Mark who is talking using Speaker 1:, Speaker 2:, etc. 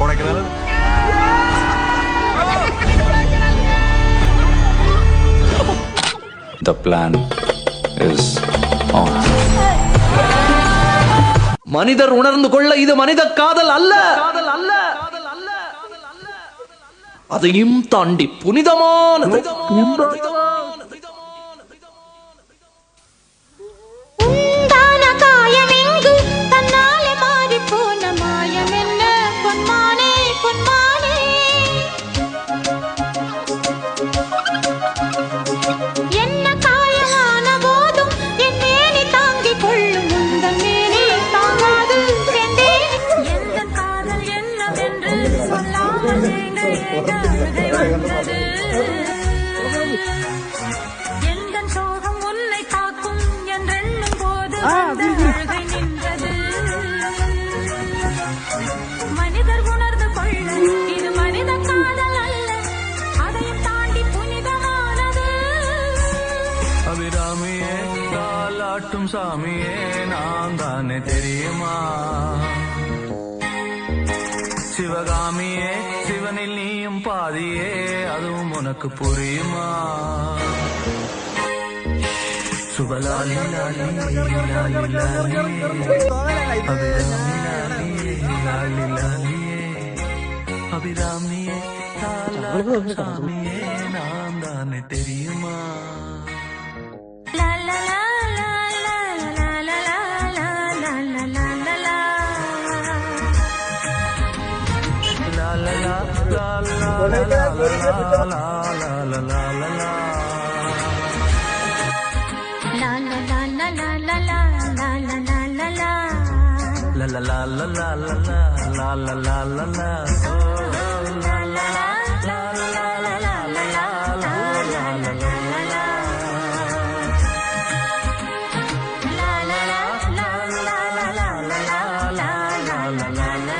Speaker 1: Kodaikanal.
Speaker 2: The plan is on.
Speaker 3: மனிதர் உணர்ந்து கொள்ள இது மனித காதல் அல்ல, அதையும் தாண்டி புனிதமானது.
Speaker 4: மனிதர் உணர்ந்து கொள்ள இது மனித காதல் அல்ல, அதையும் தாண்டி புனிதமானது.
Speaker 5: அபிராமியே தாலாட்டும் சாமியே நான் தானே தெரியுமா? சிவகாமியே சிவனில் நீயும் பாதியே அதுவும் உனக்கு புரியுமா? சுபலாலி லாலி லாலி லாலி அபிராமி லாலி லாலியே அபிராமியே தாலாட்டும் சாமியே நான் தானே தெரியுமா? La